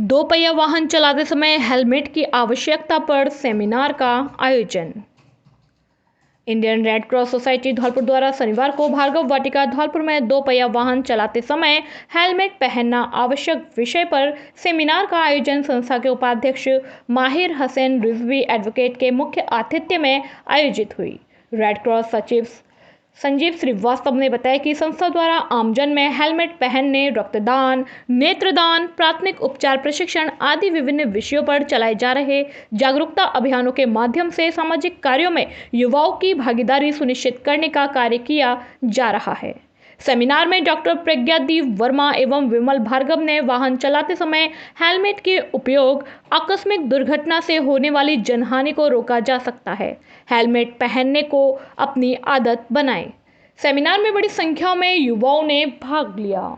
दोपहिया वाहन चलाते समय हेलमेट की आवश्यकता पर सेमिनार का आयोजन। Indian red cross society Dholpur द्वारा शनिवार को भार्गव वाटिका धौलपुर में दोपहिया वाहन चलाते समय हेलमेट पहनना आवश्यक विषय पर सेमिनार का आयोजन संस्था के उपाध्यक्ष माहिर हसन रिजवी एडवोकेट के मुख्य आतिथ्य में आयोजित हुई। रेड क्रॉस सचिव संजीव श्रीवास्तव ने बताया कि संस्था द्वारा आमजन में हेलमेट पहनने, रक्तदान, नेत्रदान, प्राथमिक उपचार प्रशिक्षण आदि विभिन्न विषयों पर चलाए जा रहे जागरूकता अभियानों के माध्यम से सामाजिक कार्यों में युवाओं की भागीदारी सुनिश्चित करने का कार्य किया जा रहा है। सेमिनार में डॉक्टर प्रज्ञादीप वर्मा एवं विमल भार्गव ने वाहन चलाते समय हेलमेट के उपयोग आकस्मिक दुर्घटना से होने वाली जनहानि को रोका जा सकता है। हेलमेट पहनने को अपनी आदत बनाएं। सेमिनार में बड़ी संख्या में युवाओं ने भाग लिया।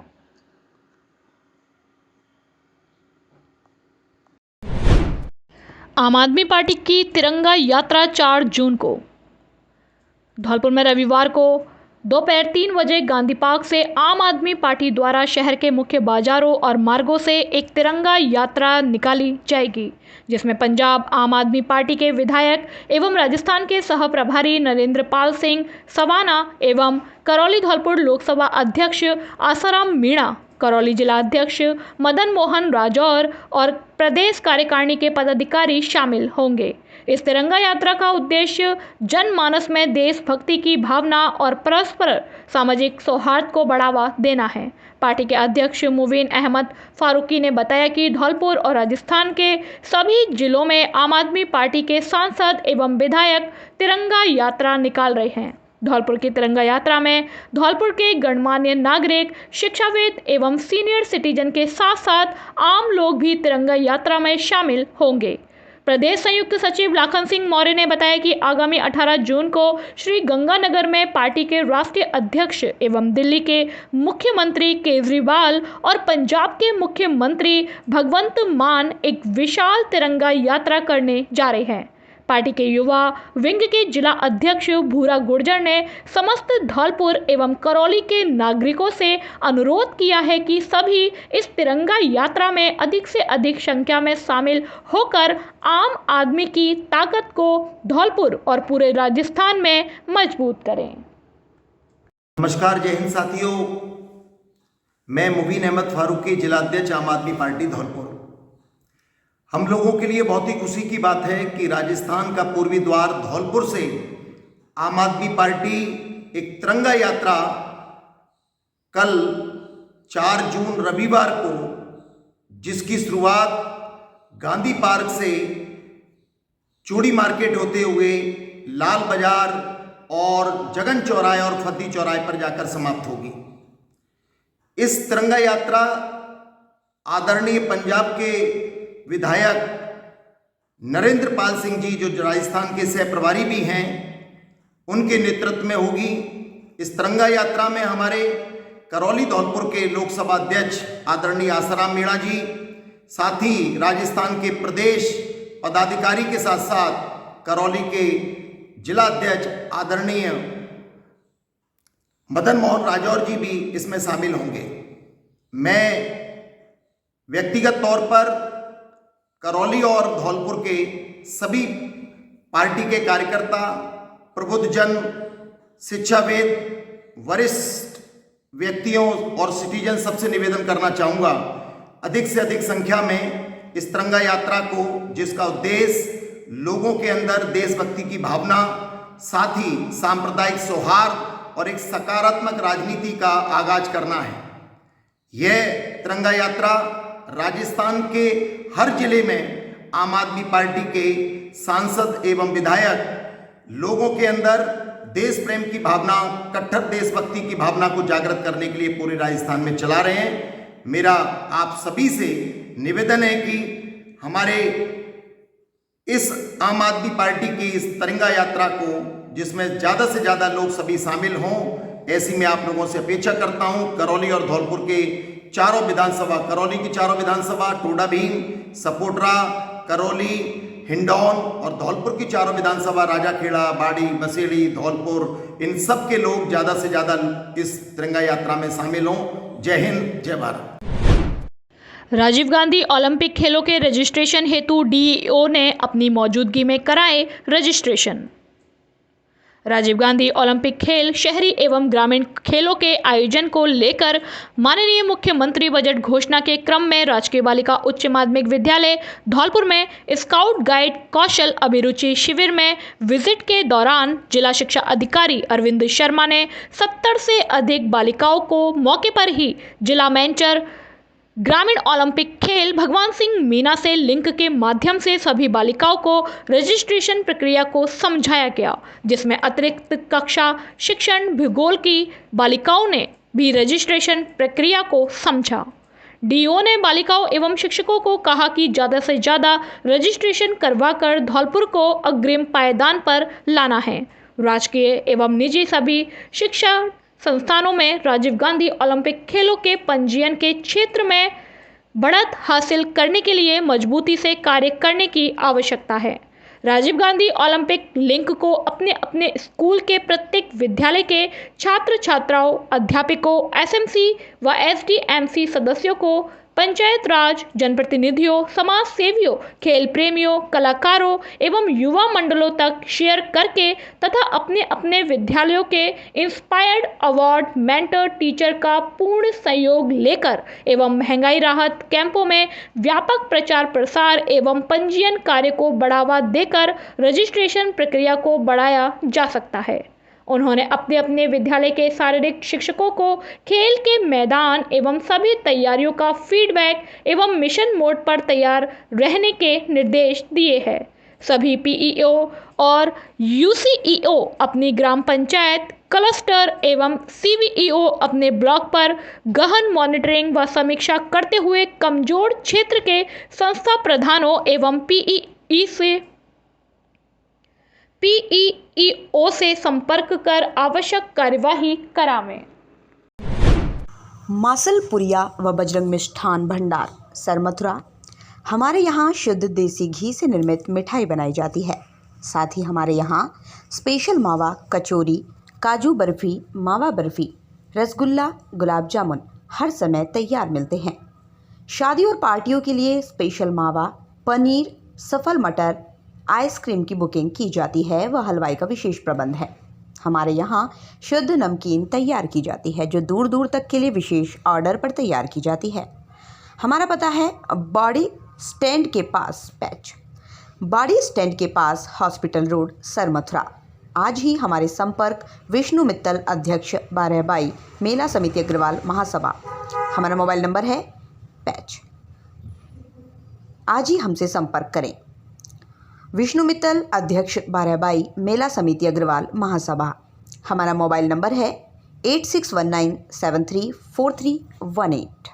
आम आदमी पार्टी की तिरंगा यात्रा 4 जून को धौलपुर में रविवार को दोपहर 3 बजे गांधी पार्क से आम आदमी पार्टी द्वारा शहर के मुख्य बाजारों और मार्गों से एक तिरंगा यात्रा निकाली जाएगी, जिसमें पंजाब आम आदमी पार्टी के विधायक एवं राजस्थान के सह प्रभारी नरेंद्र पाल सिंह सवाना एवं करौली धौलपुर लोकसभा अध्यक्ष आसाराम मीणा, करौली जिला अध्यक्ष मदन मोहन राजौर और प्रदेश कार्यकारिणी के पदाधिकारी शामिल होंगे। इस तिरंगा यात्रा का उद्देश्य जनमानस में देशभक्ति की भावना और परस्पर सामाजिक सौहार्द को बढ़ावा देना है। पार्टी के अध्यक्ष मुबीन अहमद फारूकी ने बताया कि धौलपुर और राजस्थान के सभी जिलों में आम आदमी पार्टी के सांसद एवं विधायक तिरंगा यात्रा निकाल रहे हैं। धौलपुर की तिरंगा यात्रा में धौलपुर के गणमान्य नागरिक, शिक्षाविद एवं सीनियर सिटीजन के साथ साथ आम लोग भी तिरंगा यात्रा में शामिल होंगे। प्रदेश संयुक्त सचिव लाखन सिंह मौर्य ने बताया कि आगामी 18 जून को श्री गंगानगर में पार्टी के राष्ट्रीय अध्यक्ष एवं दिल्ली के मुख्यमंत्री केजरीवाल और पंजाब के मुख्यमंत्री भगवंत मान एक विशाल तिरंगा यात्रा करने जा रहे हैं। पार्टी के युवा विंग के जिला अध्यक्ष भूरा गुर्जर ने समस्त धौलपुर एवं करौली के नागरिकों से अनुरोध किया है कि सभी इस तिरंगा यात्रा में अधिक से अधिक संख्या में शामिल होकर आम आदमी की ताकत को धौलपुर और पूरे राजस्थान में मजबूत करें। नमस्कार, जय हिंद साथियों। मैं मुबीन अहमद फारूकी, जिला अध्यक्ष आम आदमी पार्टी धौलपुर। हम लोगों के लिए बहुत ही खुशी की बात है कि राजस्थान का पूर्वी द्वार धौलपुर से आम आदमी पार्टी एक तिरंगा यात्रा कल 4 जून रविवार को, जिसकी शुरुआत गांधी पार्क से चूड़ी मार्केट होते हुए लाल बाजार और जगन चौराहे और फद्दी चौराहे पर जाकर समाप्त होगी। इस तिरंगा यात्रा आदरणीय पंजाब के विधायक नरेंद्र पाल सिंह जी, जो राजस्थान के सह प्रभारी भी हैं, उनके नेतृत्व में होगी। इस तिरंगा यात्रा में हमारे करौली धौलपुर के लोकसभा अध्यक्ष आदरणीय आसाराम मीणा जी, साथ ही राजस्थान के प्रदेश पदाधिकारी के साथ साथ करौली के जिला अध्यक्ष आदरणीय मदन मोहन राजौर जी भी इसमें शामिल होंगे। मैं व्यक्तिगत तौर पर करौली और धौलपुर के सभी पार्टी के कार्यकर्ता, प्रबुद्धजन, शिक्षाविद, वरिष्ठ व्यक्तियों और सिटीजन सबसे निवेदन करना चाहूँगा, अधिक से अधिक संख्या में इस तिरंगा यात्रा को, जिसका उद्देश्य लोगों के अंदर देशभक्ति की भावना, साथ ही सांप्रदायिक सौहार्द और एक सकारात्मक राजनीति का आगाज करना है। यह तिरंगा यात्रा राजस्थान के हर जिले में आम आदमी पार्टी के सांसद एवं विधायक लोगों के अंदर देश प्रेम की भावना, कट्टर देशभक्ति की भावना को जागृत करने के लिए पूरे राजस्थान में चला रहे हैं। मेरा आप सभी से निवेदन है कि हमारे इस आम आदमी पार्टी की इस तिरंगा यात्रा को, जिसमें ज़्यादा से ज़्यादा लोग सभी शामिल हों, ऐसी मैं आप लोगों से अपेक्षा करता हूं। करौली और धौलपुर के चारों विधानसभा, करौली की चारों विधानसभा, टोडा भीम, सपोटरा, करौली, हिंडौन और धौलपुर की चारों विधानसभा, राजाखेड़ा, बाड़ी, बसेड़ी, धौलपुर, इन सब के लोग ज़्यादा से ज़्यादा इस तिरंगा यात्रा में शामिल हों। जय हिंद, जय भारत। राजीव गांधी ओलंपिक खेलों के रजिस्ट्रेशन हेतु डीईओ ने अपनी मौजूदगी में कराए रजिस्ट्रेशन। राजीव गांधी ओलंपिक खेल शहरी एवं ग्रामीण खेलों के आयोजन को लेकर माननीय मुख्यमंत्री बजट घोषणा के क्रम में राजकीय बालिका उच्च माध्यमिक विद्यालय धौलपुर में स्काउट गाइड कौशल अभिरुचि शिविर में विजिट के दौरान जिला शिक्षा अधिकारी अरविंद शर्मा ने 70 से अधिक बालिकाओं को मौके पर ही जिला मैनेजर ग्रामीण ओलंपिक खेल भगवान सिंह मीना से लिंक के माध्यम से सभी बालिकाओं को रजिस्ट्रेशन प्रक्रिया को समझाया गया, जिसमें अतिरिक्त कक्षा शिक्षण भूगोल की बालिकाओं ने भी रजिस्ट्रेशन प्रक्रिया को समझा। डीओ ने बालिकाओं एवं शिक्षकों को कहा कि ज़्यादा से ज़्यादा रजिस्ट्रेशन करवाकर धौलपुर को अग्रिम पायदान पर लाना है। राजकीय एवं निजी सभी शिक्षा संस्थानों में राजीव गांधी ओलंपिक खेलों के पंजीयन के क्षेत्र में बढ़त हासिल करने के लिए मजबूती से कार्य करने की आवश्यकता है। राजीव गांधी ओलंपिक लिंक को अपने अपने स्कूल के प्रत्येक विद्यालय के छात्र छात्राओं, अध्यापकों, एसएमसी व एसडीएमसी सदस्यों को, पंचायत राज जनप्रतिनिधियों, समाज सेवियों, खेल प्रेमियों, कलाकारों एवं युवा मंडलों तक शेयर करके तथा अपने अपने विद्यालयों के इंस्पायर्ड अवार्ड मेंटर टीचर का पूर्ण सहयोग लेकर एवं महंगाई राहत कैंपों में व्यापक प्रचार प्रसार एवं पंजीयन कार्य को बढ़ावा देकर रजिस्ट्रेशन प्रक्रिया को बढ़ाया जा सकता है। उन्होंने अपने अपने विद्यालय के शारीरिक शिक्षकों को खेल के मैदान एवं सभी तैयारियों का फीडबैक एवं मिशन मोड पर तैयार रहने के निर्देश दिए हैं। सभी पीईओ और यूसीईओ अपनी ग्राम पंचायत, क्लस्टर एवं सीवीईओ अपने ब्लॉक पर गहन मॉनिटरिंग व समीक्षा करते हुए कमजोर क्षेत्र के संस्था प्रधानों एवं पीईओ से संपर्क कर आवश्यक कार्यवाही करावें। मासलपुरिया व बजरंग मिष्ठान भंडार सरमथुरा। हमारे यहाँ शुद्ध देसी घी से निर्मित मिठाई बनाई जाती है। साथ ही हमारे यहाँ स्पेशल मावा कचौरी, काजू बर्फ़ी, मावा बर्फ़ी, रसगुल्ला, गुलाब जामुन हर समय तैयार मिलते हैं। शादी और पार्टियों के लिए स्पेशल मावा, पनीर, सफल मटर, आइसक्रीम की बुकिंग की जाती है व हलवाई का विशेष प्रबंध है। हमारे यहाँ शुद्ध नमकीन तैयार की जाती है जो दूर दूर तक के लिए विशेष ऑर्डर पर तैयार की जाती है। हमारा पता है बाड़ी स्टैंड के पास पैच, बाड़ी स्टैंड के पास हॉस्पिटल रोड, सरमथुरा। आज ही हमारे संपर्क विष्णु मित्तल, अध्यक्ष 12/22 मेला समिति अग्रवाल महासभा। हमारा मोबाइल नंबर है पैच। आज ही हमसे संपर्क करें। विष्णु मित्तल, अध्यक्ष 12/22 मेला समिति अग्रवाल महासभा। हमारा मोबाइल नंबर है 8619734318।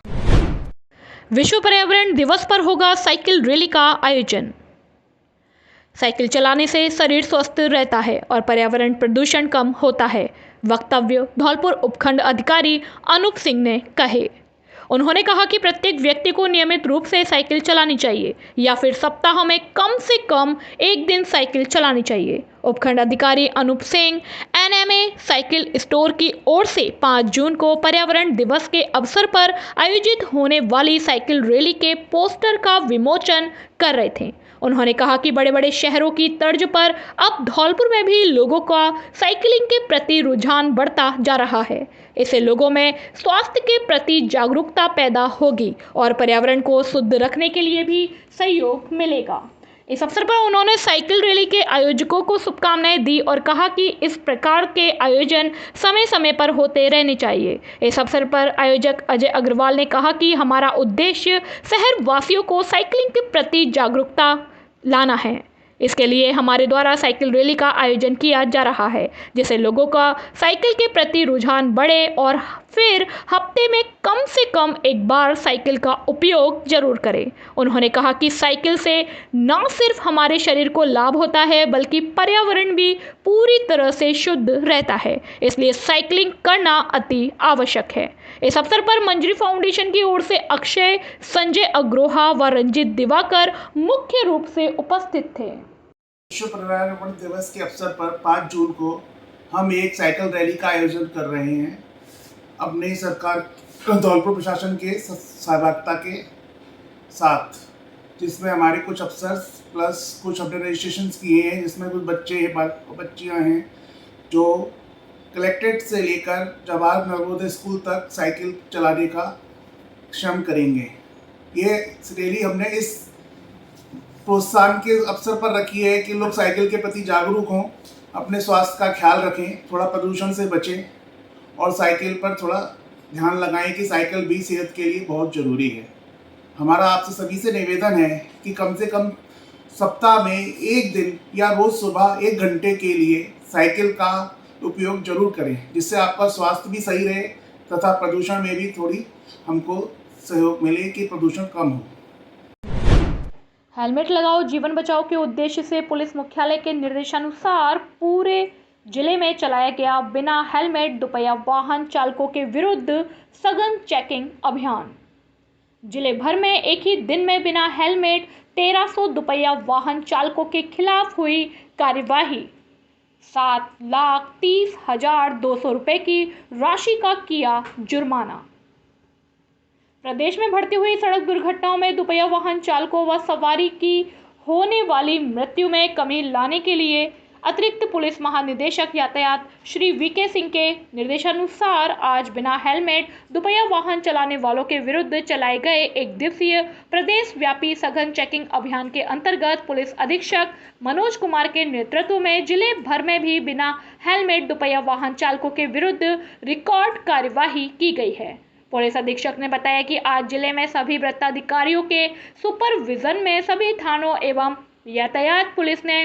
विश्व पर्यावरण दिवस पर होगा साइकिल रैली का आयोजन। साइकिल चलाने से शरीर स्वस्थ रहता है और पर्यावरण प्रदूषण कम होता है। वक्तव्य धौलपुर उपखंड अधिकारी अनूप सिंह ने कहे। उन्होंने कहा कि प्रत्येक व्यक्ति को नियमित रूप से साइकिल चलानी चाहिए या फिर सप्ताह में कम से कम एक दिन साइकिल चलानी चाहिए। उपखंड अधिकारी Anup Singh NMA cycle store की ओर से 5 जून को पर्यावरण दिवस के अवसर पर आयोजित होने वाली साइकिल रैली के पोस्टर का विमोचन कर रहे थे। उन्होंने कहा कि बड़े बड़े शहरों की तर्ज पर अब धौलपुर में भी लोगों का साइकिलिंग के प्रति रुझान बढ़ता जा रहा है। इससे लोगों में स्वास्थ्य के प्रति जागरूकता पैदा होगी और पर्यावरण को शुद्ध रखने के लिए भी सहयोग मिलेगा। इस अवसर पर उन्होंने साइकिल रैली के आयोजकों को शुभकामनाएं दी और कहा कि इस प्रकार के आयोजन समय समय पर होते रहने चाहिए। इस अवसर पर आयोजक अजय अग्रवाल ने कहा कि हमारा उद्देश्य शहर वासियों को साइकिलिंग के प्रति जागरूकता लाना है। इसके लिए हमारे द्वारा साइकिल रैली का आयोजन किया जा रहा है, जिससे लोगों का साइकिल के प्रति रुझान बढ़े और फिर हफ्ते में कम से कम एक बार साइकिल का उपयोग जरूर करें। उन्होंने कहा कि साइकिल से न सिर्फ हमारे शरीर को लाभ होता है बल्कि पर्यावरण भी पूरी तरह से शुद्ध रहता है, इसलिए साइकिलिंग करना अति आवश्यक है। इस अवसर पर मंजरी फाउंडेशन की ओर से अक्षय, संजय अग्रोहा व रंजीत दिवाकर मुख्य रूप से उपस्थित थे। विश्व पर्यावरण दिवस के अवसर पर 5 जून को हम एक साइकिल रैली का आयोजन कर रहे हैं। अब नई सरकार धौलपुर प्रशासन के सहभागिता के साथ, जिसमें हमारे कुछ अफसर्स प्लस कुछ हमने रजिस्ट्रेशन किए हैं, जिसमें कुछ बच्चे बच्चियाँ हैं जो कलेक्ट्रेट से लेकर जवाहर नवोदय स्कूल तक साइकिल चलाने का श्रम करेंगे। ये रैली हमने इस प्रोत्साहन के अवसर पर रखी है कि लोग साइकिल के प्रति जागरूक हों, अपने स्वास्थ्य का ख्याल रखें, थोड़ा प्रदूषण से बचें और साइकिल पर थोड़ा ध्यान लगाएं कि साइकिल भी सेहत के लिए बहुत ज़रूरी है। हमारा आपसे सभी से निवेदन है कि कम से कम सप्ताह में एक दिन या रोज़ सुबह 1 घंटे के लिए साइकिल का उपयोग जरूर करें, जिससे आपका स्वास्थ्य भी सही रहे तथा प्रदूषण में भी थोड़ी हमको सहयोग मिले कि प्रदूषण कम हो। हेलमेट लगाओ जीवन बचाओ के उद्देश्य से पुलिस मुख्यालय के निर्देशानुसार पूरे जिले में चलाया गया बिना हेलमेट दुपहिया वाहन चालकों के विरुद्ध सघन चेकिंग अभियान। जिले भर में एक ही दिन में बिना हेलमेट 1300 दुपहिया वाहन चालकों के खिलाफ हुई कार्यवाही। 7,30,200 रुपए की राशि का किया जुर्माना। प्रदेश में बढ़ती हुई सड़क दुर्घटनाओं में दुपहिया वाहन चालकों व सवारी की होने वाली मृत्यु में कमी लाने के लिए अतिरिक्त पुलिस महानिदेशक यातायात श्री वीके सिंह के निर्देशानुसार आज बिना हेलमेट दुपहिया वाहन चलाने वालों के विरुद्ध चलाए गए एक दिवसीय प्रदेश व्यापी सघन चेकिंग अभियान के अंतर्गत पुलिस अधीक्षक मनोज कुमार के नेतृत्व में जिले भर में भी बिना हेलमेट दुपहिया वाहन चालकों के विरुद्ध रिकॉर्ड कार्यवाही की गई है। पुलिस अधीक्षक ने बताया कि आज जिले में सभी वृत्ताधिकारियों के सुपरविजन में सभी थानों एवं यातायात पुलिस ने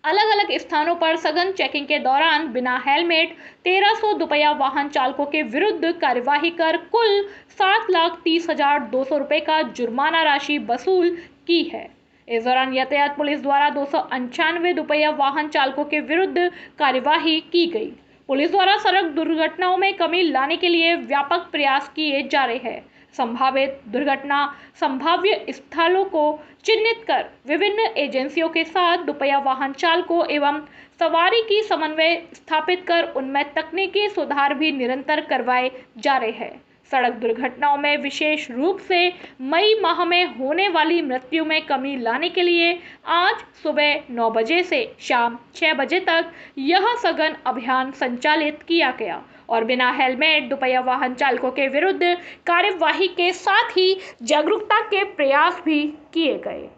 अलग अलग स्थानों पर सघन चेकिंग के दौरान बिना हेलमेट 1300 दुपहिया वाहन चालकों के विरुद्ध कार्यवाही कर कुल 7,30,200 रुपए का जुर्माना राशि वसूल की है। इस दौरान यातायात पुलिस द्वारा 295 दुपहिया वाहन चालकों के विरुद्ध कार्यवाही की गई। पुलिस द्वारा सड़क दुर्घटनाओं में कमी लाने के लिए व्यापक प्रयास किए जा रहे हैं। संभावित दुर्घटना संभाव्य स्थलों को चिन्हित कर विभिन्न एजेंसियों के साथ दुपहिया वाहन चालकों एवं सवारी की समन्वय स्थापित कर उनमें तकनीकी सुधार भी निरंतर करवाए जा रहे हैं। सड़क दुर्घटनाओं में विशेष रूप से मई माह में होने वाली मृत्यु में कमी लाने के लिए आज सुबह 9 बजे से शाम 6 बजे तक यह सघन अभियान संचालित किया गया और बिना हेलमेट दुपहिया वाहन चालकों के विरुद्ध कार्यवाही के साथ ही जागरूकता के प्रयास भी किए गए।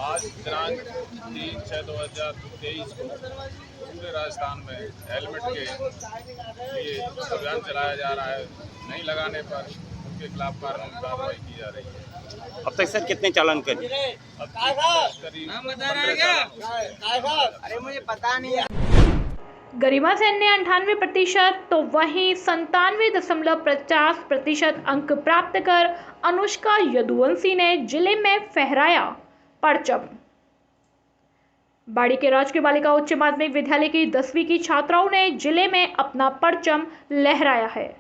आज दिनांक 3/6/2023 को पूरे राजस्थान में हेलमेट के लिए अभियान चलाया जा रहा है। नहीं लगाने पर उनके खिलाफ कार्रवाई की जा रही है। अब तक सर कितने चालान कर अब करीब 15 गरिमा सेन ने 98% तो वहीं 97.50% अंक प्राप्त कर अनुष्का यदुवंशी ने जिले में फहराया परचम। बाड़ी के राजकीय बालिका उच्च माध्यमिक विद्यालय की 10वीं की छात्राओं ने जिले में अपना परचम लहराया है।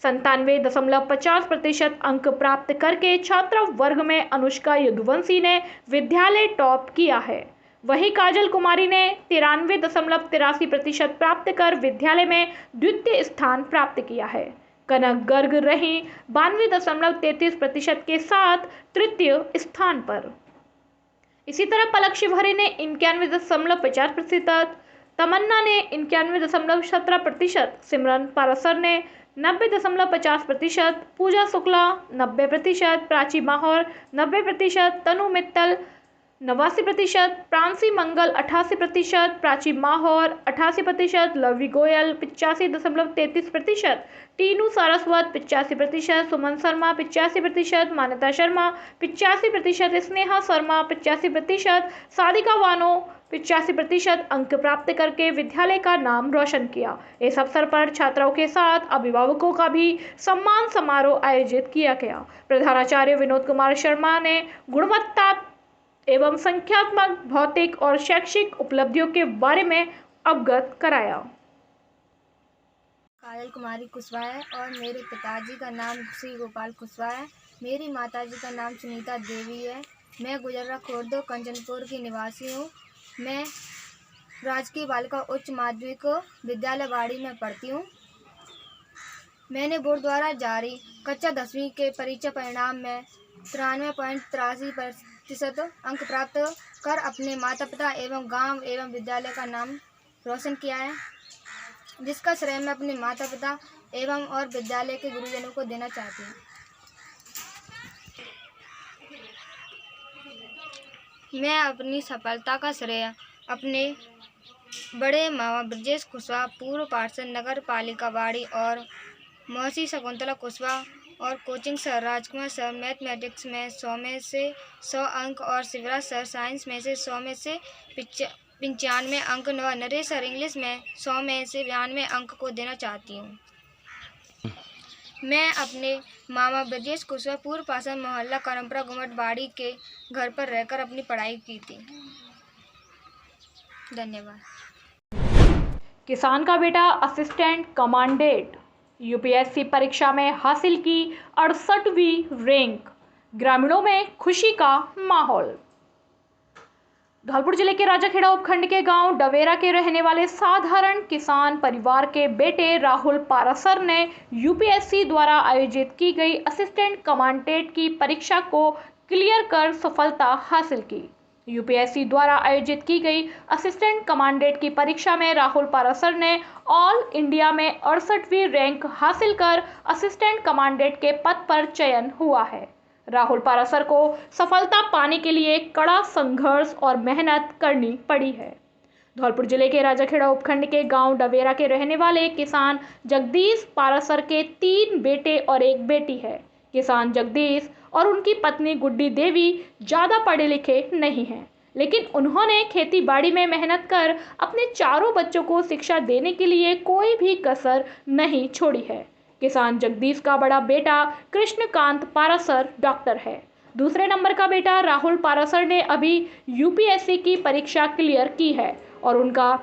97.50% अंक प्राप्त करके छात्रा वर्ग में अनुष्का यदुवंशी ने विद्यालय टॉप किया है। वहीं काजल कुमारी ने 93.83% प्राप्त कर विद्यालय में द्वितीय स्थान प्राप्त किया है। कनक गर्ग रही 92.33% के साथ तृतीय स्थान पर। इसी तरह पलक शिवहरी ने 91.50%, तमन्ना ने 91.17%, सिमरन पारासर ने 90.50%, पूजा शुक्ला 90%, प्राची माहौर 90%, तनु मित्तल 89%, प्रांसी मंगल 88%, प्राची माहौर 88%, लवी गोयल 85.33%, टीनू सारस्वत 85%, सुमन शर्मा 85%, मान्यता शर्मा 85%, स्नेहा शर्मा 85%, सादिका वानो 85% अंक प्राप्त करके विद्यालय का नाम रोशन किया। इस अवसर पर छात्राओं के साथ अभिभावकों का भी सम्मान समारोह आयोजित किया गया। प्रधानाचार्य विनोद कुमार शर्मा ने गुणवत्ता एवं संख्यात्मक, भौतिक और शैक्षिक उपलब्धियों के बारे में अवगत कराया। काजल कुमारी कुशवाहा है और मेरे पिताजी का नाम श्री गोपाल कुशवाहा है। मेरी माताजी का नाम सुनीता देवी है। मैं गुजर्रा खुर्द कंचनपुर की निवासी हूँ। मैं राजकीय बालिका उच्च माध्यमिक विद्यालय बाड़ी में पढ़ती हूँ। मैंने बोर्ड द्वारा जारी कक्षा 10वीं के परीक्षा परिणाम में 93.83% अंक प्राप्त कर अपने माता पिता एवं गांव एवं विद्यालय का नाम रोशन किया है, जिसका श्रेय मैं अपने माता पिता एवं और विद्यालय के गुरुजनों को देना चाहती हूँ। मैं अपनी सफलता का श्रेय अपने बड़े मामा ब्रजेश कुशवाहा, पूर्व पार्षद नगर पालिका बाड़ी, और मौसी शकुंतला कुशवाहा और कोचिंग सर राजकुमार सर मैथमेटिक्स में 100 में से 100 अंक और शिवराज सर साइंस में से 100 में से 95 अंक, नरेश सर इंग्लिश में 100 में से 92 अंक को देना चाहती हूँ। मैं अपने मामा ब्रजेश कुशवाहा, पूर्व पार्षद मोहल्ला करमपुरा गुमट बाड़ी के घर पर रहकर अपनी पढ़ाई की थी। धन्यवाद। किसान का बेटा असिस्टेंट कमांडेंट यूपीएससी परीक्षा में हासिल की 68वीं रैंक, ग्रामीणों में खुशी का माहौल। धौलपुर जिले के राजाखेड़ा उपखंड के गांव डवेरा के रहने वाले साधारण किसान परिवार के बेटे राहुल पारासर ने यूपीएससी द्वारा आयोजित की गई असिस्टेंट कमांडेंट की परीक्षा को क्लियर कर सफलता हासिल की। यूपीएससी द्वारा आयोजित की गई असिस्टेंट कमांडेंट की परीक्षा में राहुल पारासर ने ऑल इंडिया में 68वीं रैंक हासिल कर असिस्टेंट कमांडेंट के पद पर चयन हुआ है। राहुल पारासर को सफलता पाने के लिए कड़ा संघर्ष और मेहनत करनी पड़ी है। धौलपुर जिले के राजाखेड़ा उपखंड के गांव डवेरा के रहने वाले किसान जगदीश पारासर के 3 बेटे और 1 बेटी है। किसान जगदीश और उनकी पत्नी गुड्डी देवी ज़्यादा पढ़े लिखे नहीं हैं, लेकिन उन्होंने खेती बाड़ी में मेहनत कर अपने चारों बच्चों को शिक्षा देने के लिए कोई भी कसर नहीं छोड़ी है। किसान जगदीश का बड़ा बेटा कृष्णकांत पारासर डॉक्टर है। दूसरे नंबर का बेटा राहुल पारासर ने अभी यूपीएससी की परीक्षा क्लियर की है और उनका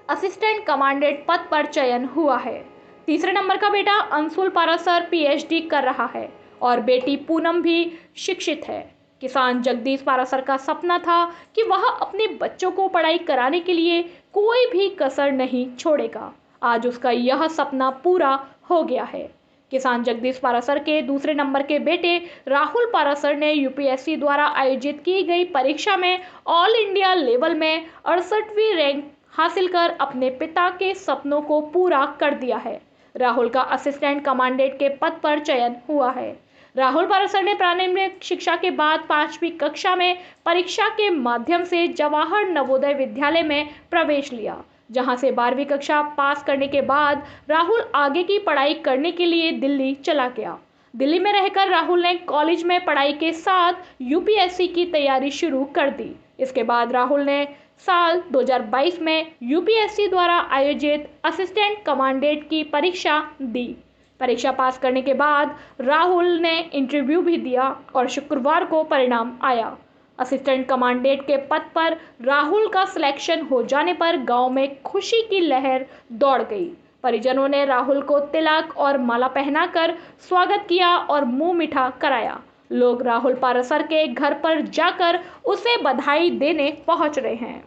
असिस्टेंट कमांडेंट पद पर चयन हुआ है। तीसरे नंबर का बेटा अंशुल पारासर पीएचडी कर रहा है और बेटी पूनम भी शिक्षित है। किसान जगदीश पारासर का सपना था कि वह अपने बच्चों को पढ़ाई कराने के लिए कोई भी कसर नहीं छोड़ेगा। आज उसका यह सपना पूरा हो गया है। किसान जगदीश पारासर के दूसरे नंबर के बेटे राहुल पारासर ने यूपीएससी द्वारा आयोजित की गई परीक्षा में ऑल इंडिया लेवल में 68वीं रैंक हासिल कर अपने पिता के सपनों को पूरा कर दिया है। राहुल का असिस्टेंट कमांडेंट के पद पर चयन हुआ है। राहुल पारासर ने प्रारंभिक शिक्षा के बाद 5वीं कक्षा में परीक्षा के माध्यम से जवाहर नवोदय विद्यालय में प्रवेश लिया, जहां से 12वीं कक्षा पास करने के बाद राहुल आगे की पढ़ाई करने के लिए दिल्ली चला गया। दिल्ली में रहकर राहुल ने कॉलेज में पढ़ाई के साथ यूपीएससी की तैयारी शुरू कर दी। इसके बाद राहुल ने साल 2022 में यूपीएससी द्वारा आयोजित असिस्टेंट कमांडेंट की परीक्षा दी। परीक्षा पास करने के बाद राहुल ने इंटरव्यू भी दिया और शुक्रवार को परिणाम आया। असिस्टेंट कमांडेंट के पद पर राहुल का सिलेक्शन हो जाने पर गांव में खुशी की लहर दौड़ गई। परिजनों ने राहुल को तिलक और माला पहनाकर स्वागत किया और मुंह मीठा कराया। लोग राहुल पारासर के घर पर जाकर उसे बधाई देने पहुंच रहे हैं।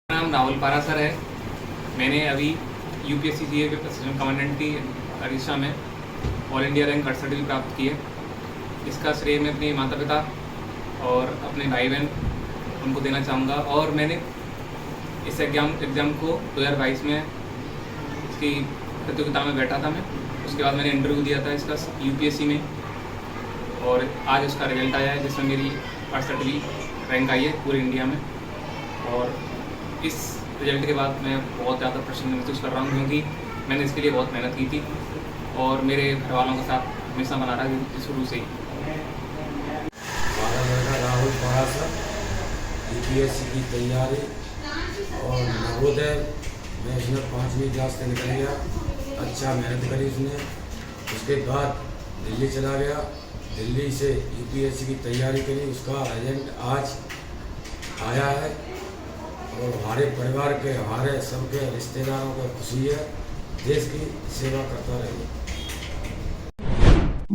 मेरा नाम राहुल पारासर है। मैंने अभी यूपीएससी सीए के असिस्टेंट कमांडेंट की परीक्षा में ऑल इंडिया रैंक 68वीं प्राप्त की है। इसका श्रेय मैं अपने माता पिता और अपने भाई बहन उनको देना चाहूँगा। और मैंने इस एग्ज़ाम को 2022 में इसकी प्रतियोगिता में बैठा था मैं। उसके बाद मैंने इंटरव्यू दिया था इसका यूपीएससी में और आज उसका रिजल्ट आया है, जिसमें मेरी 68वीं रैंक आई है पूरे इंडिया में। और इस रिजल्ट के बाद मैं बहुत ज़्यादा प्रसन्न महसूस कर रहा हूँ, क्योंकि मैंने इसके लिए बहुत मेहनत की थी और मेरे घर वालों के साथ हमेशा बना रहा है शुरू से ही। हमारा लड़का राहुल पारासर यूपीएससी की तैयारी और नवोदय में इसने 5वीं क्लास से निकल गया। अच्छा मेहनत करी उसने। उसके बाद दिल्ली चला गया। दिल्ली से यूपीएससी की तैयारी करी। उसका रिजल्ट आज आया है और हमारे परिवार के, हमारे सबके रिश्तेदारों को खुशी है। देश की सेवा करता रहे।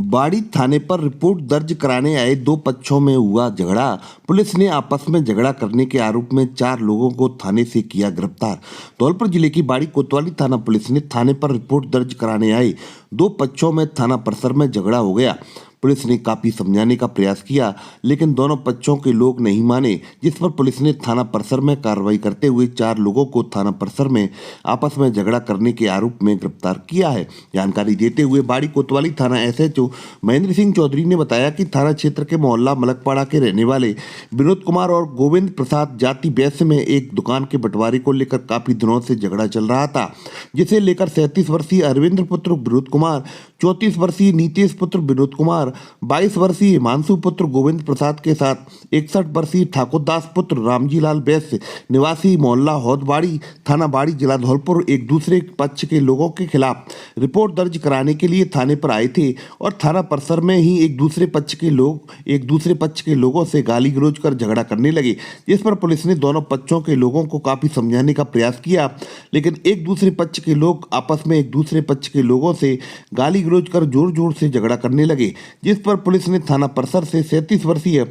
बाड़ी थाने पर रिपोर्ट दर्ज कराने आए दो पक्षों में हुआ झगड़ा। पुलिस ने आपस में झगड़ा करने के आरोप में 4 लोगों को थाने से किया गिरफ्तार। धौलपुर जिले की बाड़ी कोतवाली थाना पुलिस ने थाने पर रिपोर्ट दर्ज कराने आए दो पक्षों में थाना परिसर में झगड़ा हो गया। पुलिस ने काफी समझाने का प्रयास किया, लेकिन दोनों पक्षों के लोग नहीं माने, जिस पर पुलिस ने थाना परिसर में कार्रवाई करते हुए 4 लोगों को थाना परिसर में आपस में झगड़ा करने के आरोप में गिरफ्तार किया है। जानकारी देते हुए बाड़ी कोतवाली थाना एसएचओ महेंद्र सिंह चौधरी ने बताया कि थाना क्षेत्र के मोहल्ला मलकपाड़ा के रहने वाले विनोद कुमार और गोविंद प्रसाद जाति वैश्य में एक दुकान के बंटवारे को लेकर काफी दिनों से झगड़ा चल रहा था, जिसे लेकर 37 वर्षीय अरविंद पुत्र विनोद कुमार, 34 वर्षीय नीतीश पुत्र विनोद कुमार, 22 वर्षीय हिमांशु पुत्र गोविंद प्रसाद के साथ 61 वर्षीय ठाकुर दास पुत्र रामजी लाल वैश्य निवासी मोहल्ला हौदबाड़ी थाना बाड़ी जिला धौलपुर एक दूसरे पक्ष के लोगों के खिलाफ रिपोर्ट दर्ज कराने के लिए थाने पर आए थे और थाना परिसर में ही एक दूसरे पक्ष के लोगों से गाली गलौज कर झगड़ा करने लगे, जिस पर पुलिस ने दोनों पक्षों के लोगों को काफी समझाने का प्रयास किया, लेकिन एक दूसरे पक्ष के लोग आपस में एक दूसरे पक्ष के लोगों से गाली गलौज कर जोर जोर से झगड़ा करने लगे, जिस पर पुलिस ने थाना परिसर से 37 वर्षीय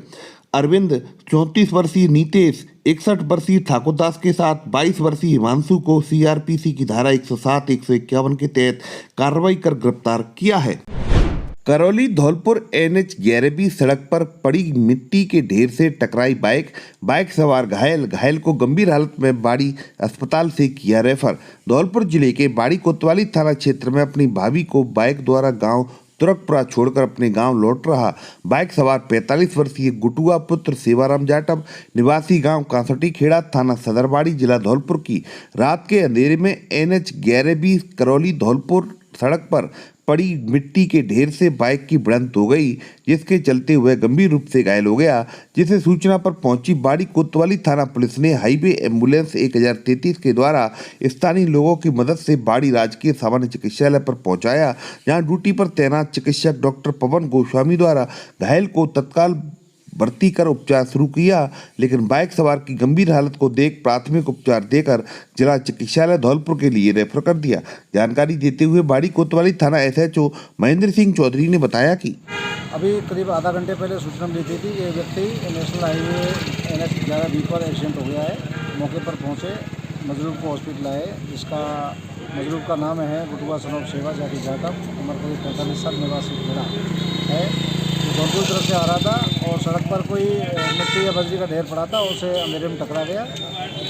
अरविंद, 34 वर्षीय नीतेश, 61 वर्षीय ठाकुर दास के साथ 22 वर्षीय हिमांशु को सीआरपीसी की धारा 107, 151 के तहत कार्रवाई कर गिरफ्तार किया है। करौली धौलपुर NH 11B सड़क पर पड़ी मिट्टी के ढेर से टकराई बाइक सवार घायल को गंभीर हालत में बाड़ी अस्पताल से किया रेफर। धौलपुर जिले के बाड़ी कोतवाली थाना क्षेत्र में अपनी भाभी को बाइक द्वारा गांव तुरकपुरा छोड़कर अपने गांव लौट रहा बाइक सवार 45 वर्षीय गुटुआ पुत्र सेवाराम जाटव निवासी गांव कांसटी खेड़ा थाना सदरबाड़ी जिला धौलपुर की रात के अंधेरे में NH 11B करौली धौलपुर सड़क पर पड़ी मिट्टी के ढेर से बाइक की भिड़ंत हो गई, जिसके चलते हुए गंभीर रूप से घायल हो गया, जिसे सूचना पर पहुंची बाड़ी कोतवाली थाना पुलिस ने हाईवे एम्बुलेंस 1033 के द्वारा स्थानीय लोगों की मदद से बाड़ी राजकीय सामान्य चिकित्सालय पर पहुंचाया, जहां ड्यूटी पर तैनात चिकित्सक डॉक्टर पवन गोस्वामी द्वारा घायल को तत्काल भर्ती कर उपचार शुरू किया, लेकिन बाइक सवार की गंभीर हालत को देख प्राथमिक उपचार देकर जिला चिकित्सालय धौलपुर के लिए रेफर कर दिया। जानकारी देते हुए बाड़ी कोतवाली थाना एसएचओ महेंद्र सिंह चौधरी ने बताया कि अभी करीब आधा घंटे पहले सूचना मिली थी कि ये व्यक्ति नेशनल हाईवे NH 11B पर एक्सीडेंट हो गया है। मौके पर पहुंचे, मजलूम को हॉस्पिटल आए, जिसका मजलूम का नाम है गुटुआ सनोप सेवा जाति जाटव, उम्र करीब 45 साल, निवासी खेड़ा है। धौलपुर तरफ से आ रहा था और सड़क पर कोई मिट्टी या बजरी का ढेर पड़ा था, उसे अंधेरे में टकरा गया,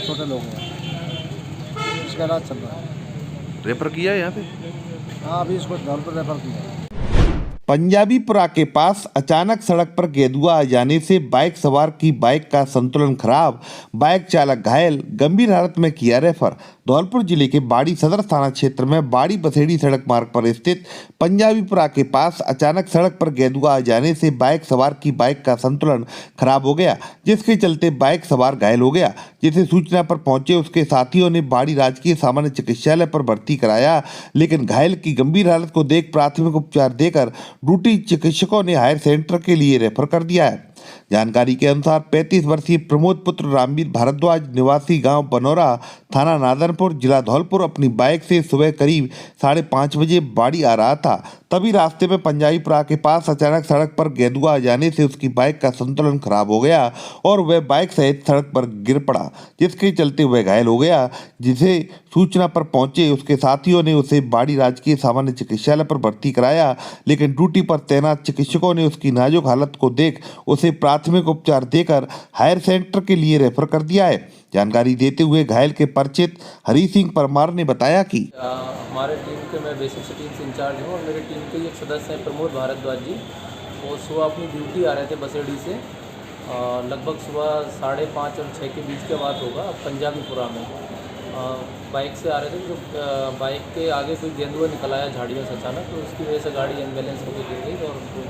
छोटे लोग हैं। इसका इलाज चल रहा है। रेफर किया है यहाँ पे? हाँ, अभी इसको धौलपुर रेफर किया है। पंजाबीपुरा के पास अचानक सड़क पर गेदुआ आ जाने से बाइक सवार की बाइक का संतुलन खराब, बाइक चालक घायल, गंभीर हालत में किया रेफर। धौलपुर जिले के बाड़ी सदर थाना क्षेत्र में बाड़ी बसेड़ी सड़क मार्ग पर स्थित पंजाबीपुरा के पास अचानक सड़क पर गेदुआ आ जाने से बाइक सवार की बाइक का संतुलन खराब हो गया, जिसके चलते बाइक सवार घायल हो गया, जिसे सूचना पर पहुंचे उसके साथियों ने बाड़ी राजकीय सामान्य चिकित्सालय पर भर्ती कराया, लेकिन घायल की गंभीर हालत को देख प्राथमिक उपचार देकर ड्यूटी चिकित्सकों ने हायर सेंटर के लिए रेफर कर दिया है। जानकारी के अनुसार 35 वर्षीय प्रमोद पुत्र रामवीर भारद्वाज निवासी गांव बनौरा थाना नादनपुर जिला धौलपुर अपनी बाइक से सुबह करीब 5:30 बजे बाड़ी आ रहा था। तभी रास्ते में पंजाबीपुरा के पास अचानक सड़क पर गेदुआ आ जाने से उसकी बाइक का संतुलन खराब हो गया और वह बाइक सहित सड़क पर गिर पड़ा, जिसके चलते वह घायल हो गया, जिसे सूचना पर पहुंचे उसके साथियों ने उसे बाड़ी राजकीय सामान्य चिकित्सालय पर भर्ती कराया, लेकिन ड्यूटी पर तैनात चिकित्सकों ने उसकी नाजुक हालत को देख उसे प्राथमिक उपचार देकर हायर सेंटर के लिए रेफर कर दिया है। जानकारी देते हुए घायल के परिचित हरी सिंह परमार ने बताया कि हमारे टीम के मैं बेसिक सिटी से इंचार्ज हूँ और मेरे टीम के एक सदस्य हैं प्रमोद भारद्वाज जी। वो सुबह अपनी ड्यूटी आ रहे थे बसेड़ी से, लगभग सुबह 5:30 और 6 के बीच के बात होगा, पंजाबीपुरा में बाइक से आ रहे थे। जो बाइक के आगे कोई गेंदुआ निकल आया झाड़ियों से अचानक, तो उसकी वजह से गाड़ी अनबैलेंस होकर गिर गई और उनको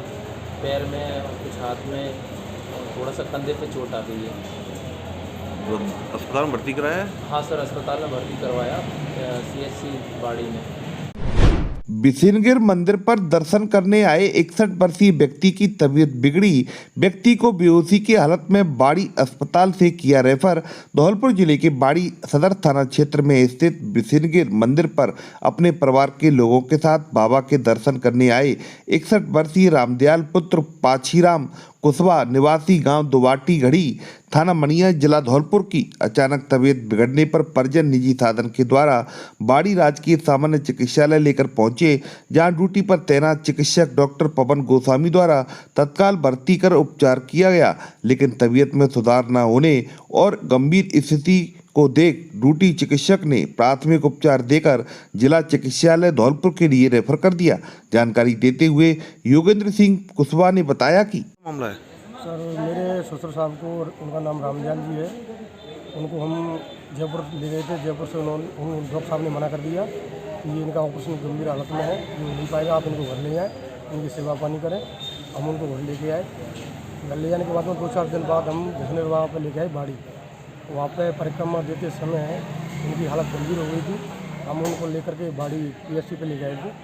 पैर में और कुछ हाथ में और थोड़ा सा कंधे पे चोट आ गई है। तो अस्पताल में भर्ती कराया है? हाँ सर, अस्पताल में भर्ती करवाया CHC बाड़ी में। बिसिनगिर मंदिर पर दर्शन करने आए 61 वर्षीय व्यक्ति की तबीयत बिगड़ी। व्यक्ति को बेहोशी की हालत में बाड़ी अस्पताल से किया रेफर। धौलपुर जिले के बाड़ी सदर थाना क्षेत्र में स्थित बिसिनगिर मंदिर पर अपने परिवार के लोगों के साथ बाबा के दर्शन करने आए 61 वर्षीय रामदयाल पुत्र पाछीराम कुशवाहा निवासी गांव दुवाटी घड़ी थाना मनिया जिला धौलपुर की अचानक तबीयत बिगड़ने पर परिजन निजी साधन के द्वारा बाड़ी राजकीय सामान्य चिकित्सालय लेकर पहुंचे, जहां ड्यूटी पर तैनात चिकित्सक डॉक्टर पवन गोस्वामी द्वारा तत्काल भर्ती कर उपचार किया गया, लेकिन तबीयत में सुधार न होने और गंभीर स्थिति को देख ड्यूटी चिकित्सक ने प्राथमिक उपचार देकर जिला चिकित्सालय धौलपुर के लिए रेफर कर दिया। जानकारी देते हुए योगेंद्र सिंह कुशवाहा ने बताया कि मामला है सर, मेरे ससुर साहब को, उनका नाम रामदयाल जी है, उनको हम जयपुर ले गए थे। जयपुर से डॉक्टर साहब ने मना कर दिया कि ये इनका ऑपरेशन गंभीर हालत में है, जो नहीं पाएगा, आप इनको घर ले जाएँ, इनकी सेवा पानी करें। हम उनको घर लेके आए। घर ले जाने के बाद में 2-4 दिन बाद हम देखने वहाँ पर लेके आए बाड़ी। वहाँ पे परिक्रमा देते समय उनकी हालत गंभीर हो गई थी। हम उनको लेकर के बाड़ी PSC पे ले गए थे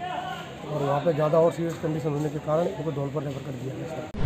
और वहाँ पे ज़्यादा और सीरियस कंडीशन होने के कारण उनको धौलपुर रेफर कर दिया गया सर।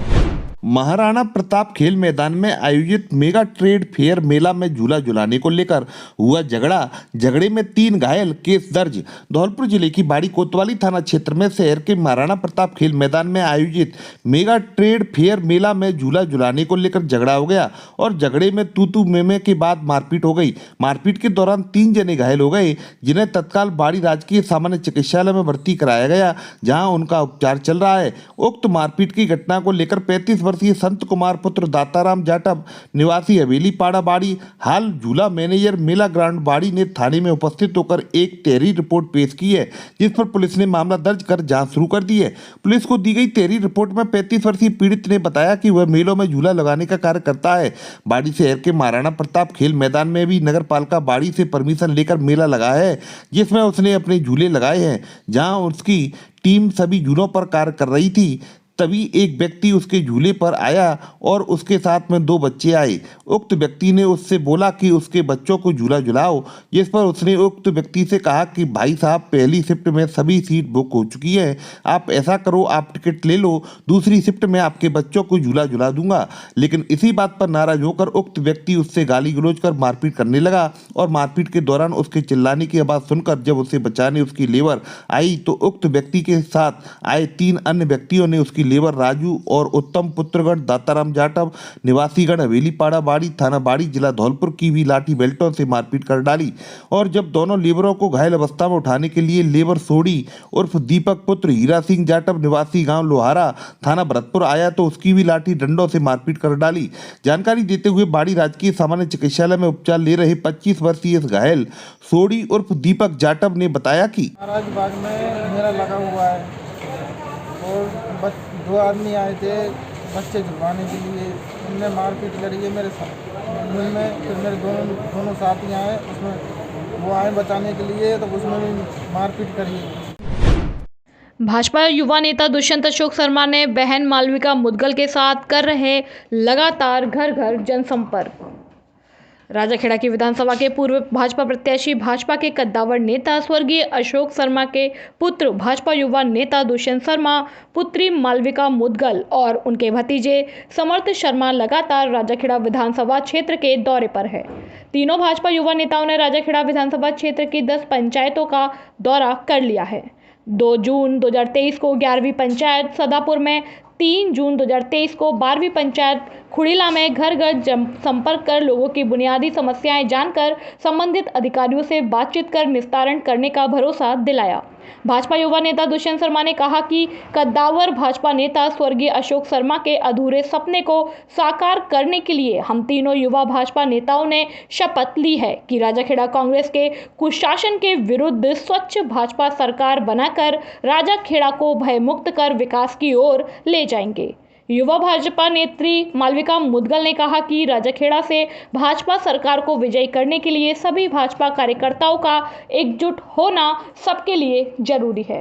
महाराणा प्रताप खेल मैदान में आयोजित मेगा ट्रेड फेयर मेला में झूला झुलाने को लेकर हुआ झगड़े में 3 घायल, केस दर्ज। धौलपुर जिले की बाड़ी कोतवाली थाना क्षेत्र में शहर के महाराणा प्रताप खेल मैदान में आयोजित मेगा ट्रेड फेयर मेला में झूला झुलाने को लेकर झगड़ा हो गया और झगड़े में तू में के बाद मारपीट हो गई। मारपीट के दौरान 3 जने घायल हो गए, जिन्हें तत्काल बाड़ी राजकीय सामान्य चिकित्सालय में भर्ती कराया गया, जहाँ उनका उपचार चल रहा है। उक्त मारपीट की घटना को लेकर 35 वर्षीय संत कुमार पुत्र दाताराम जाटव निवासी हवेली पाड़ा बाड़ी हाल झूला मैनेजर मेला ग्राउंड बाड़ी ने थाने में उपस्थित होकर एक तहरीर रिपोर्ट पेश की है, जिस पर पुलिस ने मामला दर्ज कर जांच शुरू कर दी है। पुलिस को दी गई तहरीर रिपोर्ट में 35 वर्षीय पीड़ित ने बताया कि वह मेलों में झूला लगाने का कार्य करता है। बाड़ी शहर के महाराणा प्रताप खेल मैदान में भी नगर पालिका बाड़ी से परमिशन लेकर मेला लगाया है, जिसमें उसने अपने झूले लगाए हैं। जहाँ उसकी टीम सभी झूलों पर कार्य कर रही थी, तभी एक व्यक्ति उसके झूले पर आया और उसके साथ में 2 बच्चे आए। उक्त व्यक्ति ने उससे बोला कि उसके बच्चों को झूला झुलाओ, जिस पर उसने उक्त व्यक्ति से कहा कि भाई साहब, पहली शिफ्ट में सभी सीट बुक हो चुकी है, आप ऐसा करो, आप टिकट ले लो, दूसरी शिफ्ट में आपके बच्चों को झूला झुला दूंगा। लेकिन इसी बात पर नाराज होकर उक्त व्यक्ति उससे गाली गलौज कर मारपीट करने लगा और मारपीट के दौरान उसके चिल्लाने की आवाज़ सुनकर जब उसे बचाने उसकी लेबर आई तो उक्त व्यक्ति के साथ आए 3 अन्य व्यक्तियों ने उसकी लेबर राजू और उत्तम पुत्रगढ़ दाताराम जाटव निवासीगढ़ हवेली पाड़ा बाड़ी थाना बाड़ी जिला धौलपुर की भी लाठी बेल्टों से मारपीट कर डाली। और जब दोनों लेबरों को घायल अवस्था में उठाने के लिए लेबर सोडी उर्फ दीपक पुत्र हीरा सिंह जाटव निवासी गांव लोहारा थाना भरतपुर आया तो उसकी भी लाठी डंडों से मारपीट कर डाली। जानकारी देते हुए बाड़ी राजकीय सामान्य चिकित्सालय में उपचार ले रहे 25 वर्षीय घायल सोडी उर्फ दीपक जाटव ने बताया कि महाराजबाग में मेला लगा हुआ है और 2 आदमी आए थे बच्चे झुलवाने के लिए, उनने मारपीट करी है मेरे साथ। उनमें फिर मेरे दोनों साथी आए, उसमें वो आए बचाने के लिए तो उसमें भी मारपीट करी है। भाजपा युवा नेता दुष्यंत अशोक शर्मा ने बहन मालविका मुदगल के साथ कर रहे लगातार घर घर जनसंपर्क। राजाखेड़ा की विधानसभा के पूर्व भाजपा प्रत्याशी, भाजपा के कद्दावर नेता स्वर्गीय अशोक शर्मा के पुत्र, भाजपा युवा नेता दुष्यंत शर्मा, पुत्री मालविका मुदगल और उनके भतीजे समर्थ शर्मा लगातार राजाखेड़ा विधानसभा क्षेत्र के दौरे पर है। तीनों भाजपा युवा नेताओं ने राजाखेड़ा विधानसभा क्षेत्र की 10 पंचायतों का दौरा कर लिया है। 2 जून 2023 को 11वीं पंचायत सदापुर में, 3 जून 2023 को 12वीं पंचायत खुड़ीला में घर घर संपर्क कर लोगों की बुनियादी समस्याएं जानकर संबंधित अधिकारियों से बातचीत कर निस्तारण करने का भरोसा दिलाया। भाजपा युवा नेता दुष्यंत शर्मा ने कहा कि कद्दावर भाजपा नेता स्वर्गीय अशोक शर्मा के अधूरे सपने को साकार करने के लिए हम तीनों युवा भाजपा नेताओं ने शपथ ली है कि राजाखेड़ा कांग्रेस के कुशासन के विरुद्ध स्वच्छ भाजपा सरकार बनाकर राजाखेड़ा को भयमुक्त कर विकास की ओर ले जाएंगे। युवा भाजपा नेत्री मालविका मुदगल ने कहा कि राजाखेड़ा से भाजपा सरकार को विजयी करने के लिए सभी भाजपा कार्यकर्ताओं का एकजुट होना सबके लिए जरूरी है।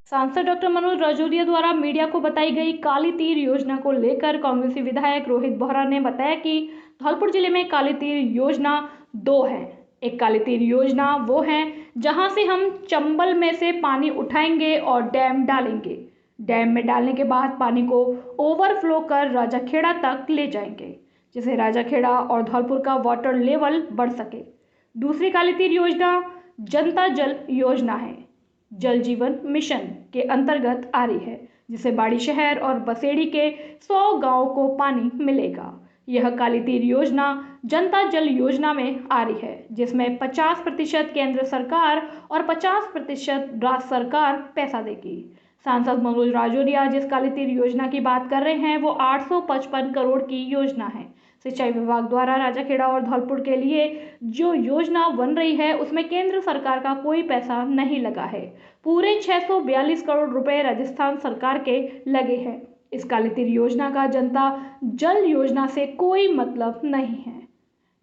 सांसद डॉक्टर मनोज राजौरिया द्वारा मीडिया को बताई गई काली तीर योजना को लेकर कांग्रेसी विधायक रोहित बोहरा ने बताया कि धौलपुर जिले में काली तीर योजना 2 है। एक काली तीर योजना वो है जहां से हम चंबल में से पानी उठाएंगे और डैम डालेंगे। डैम में डालने के बाद पानी को ओवरफ्लो कर राजाखेड़ा तक ले जाएंगे, जिससे राजाखेड़ा और धौलपुर का वाटर लेवल बढ़ सके। दूसरी काली तीर योजना जनता जल योजना है, जल जीवन मिशन के अंतर्गत आ रही है, जिससे बाड़ी शहर और बसेड़ी के 100 गांवों को पानी मिलेगा। यह काली तीर योजना जनता जल योजना में आ रही है, जिसमें 50% केंद्र सरकार और 50% राज्य सरकार पैसा देगी। सांसद मनोज राजौरिया जिस काली तीर योजना की बात कर रहे हैं वो 855 करोड़ की योजना है। सिंचाई विभाग द्वारा राजाखेड़ा और धौलपुर के लिए जो योजना बन रही है उसमें केंद्र सरकार का कोई पैसा नहीं लगा है। पूरे 642 करोड़ रुपए राजस्थान सरकार के लगे हैं। इस काली तीर योजना का जनता जल योजना से कोई मतलब नहीं है।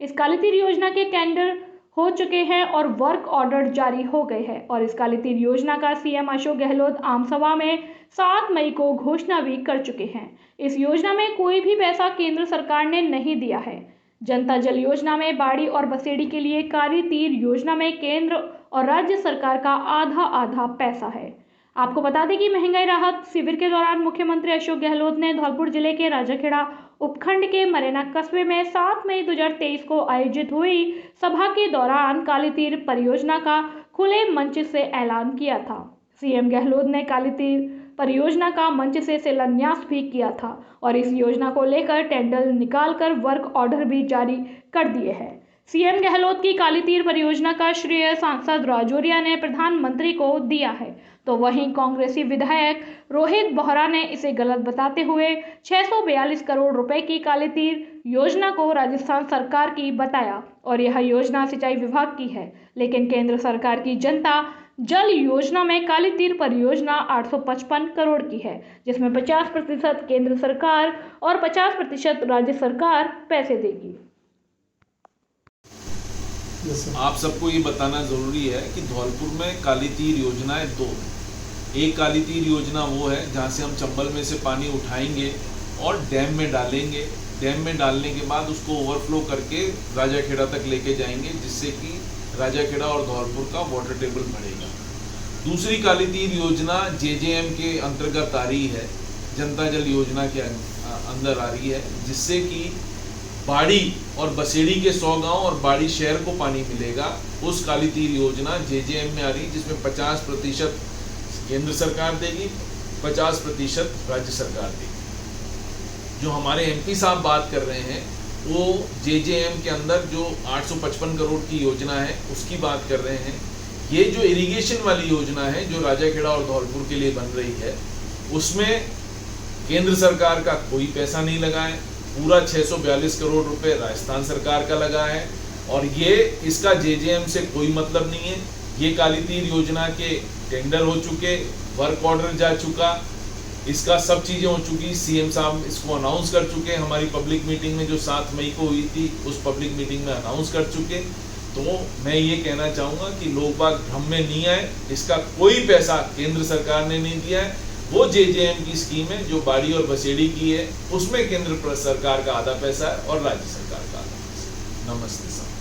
इस काली तीर योजना के टेंडर हो चुके हैं और वर्क ऑर्डर जारी हो गए हैं और इस काली तीर योजना का सीएम अशोक गहलोत आम सभा में 7 मई को घोषणा भी कर चुके हैं। इस योजना में कोई भी पैसा केंद्र सरकार ने नहीं दिया है। जनता जल योजना में बाड़ी और बसेड़ी के लिए काली तीर योजना में केंद्र और राज्य सरकार का आधा पैसा है। आपको बता दें कि महंगाई राहत शिविर के दौरान मुख्यमंत्री अशोक गहलोत ने धौलपुर जिले के राजाखेड़ा उपखंड के मरेना कस्बे में 7 मई 2023 को आयोजित हुई सभा के दौरान काली तीर परियोजना का खुले मंच से ऐलान किया था। सीएम गहलोत ने काली तीर परियोजना का मंच से शिलान्यास भी किया था और इस योजना को लेकर टेंडर निकालकर वर्क ऑर्डर भी जारी कर दिए हैं। सीएम गहलोत की काली तीर परियोजना का श्रेय सांसद राजौरिया ने प्रधानमंत्री को दिया है, तो वहीं कांग्रेसी विधायक रोहित बोहरा ने इसे गलत बताते हुए 642 करोड़ रुपए की काली तीर योजना को राजस्थान सरकार की बताया और यह योजना सिंचाई विभाग की है, लेकिन केंद्र सरकार की जनता जल योजना में काली तीर परियोजना 855 करोड़ की है, जिसमें 50% केंद्र सरकार और 50% राज्य सरकार पैसे देगी। आप सबको ये बताना ज़रूरी है कि धौलपुर में काली तीर योजनाएं 2 हैं। एक काली तीर योजना वो है जहाँ से हम चंबल में से पानी उठाएंगे और डैम में डालेंगे। डैम में डालने के बाद उसको ओवरफ्लो करके राजाखेड़ा तक लेके जाएंगे, जिससे कि राजाखेड़ा और धौलपुर का वाटर टेबल बढ़ेगा। दूसरी काली तीर योजना जेजेएम के अंतर्गत आ रही है, जनता जल योजना के अंदर आ रही है, जिससे कि बाड़ी और बसेड़ी के 100 गांव और बाड़ी शहर को पानी मिलेगा। उस काली तीर योजना जेजेएम में आ रही है, जिसमें 50% केंद्र सरकार देगी, 50% राज्य सरकार देगी। जो हमारे एमपी साहब बात कर रहे हैं वो जेजेएम के अंदर जो 855 करोड़ की योजना है उसकी बात कर रहे हैं। ये जो इरिगेशन वाली योजना है जो राजाखेड़ा और धौलपुर के लिए बन रही है, उसमें केंद्र सरकार का कोई पैसा नहीं लगा है। पूरा 642 करोड़ रुपए राजस्थान सरकार का लगा है और ये इसका जेजेएम से कोई मतलब नहीं है। ये काली तीर योजना के टेंडर हो चुके, वर्क ऑर्डर जा चुका, इसका सब चीज़ें हो चुकी। सीएम साहब इसको अनाउंस कर चुके, हमारी पब्लिक मीटिंग में जो 7 मई को हुई थी उस पब्लिक मीटिंग में अनाउंस कर चुके। तो मैं ये कहना चाहूँगा कि लोग बाग भ्रम में नहीं आए, इसका कोई पैसा केंद्र सरकार ने नहीं दिया है। वो जेजेएम की स्कीम है जो बाड़ी और बसेड़ी की है, उसमें केंद्र सरकार का आधा पैसा है और राज्य सरकार का आधा पैसा। नमस्ते साहब।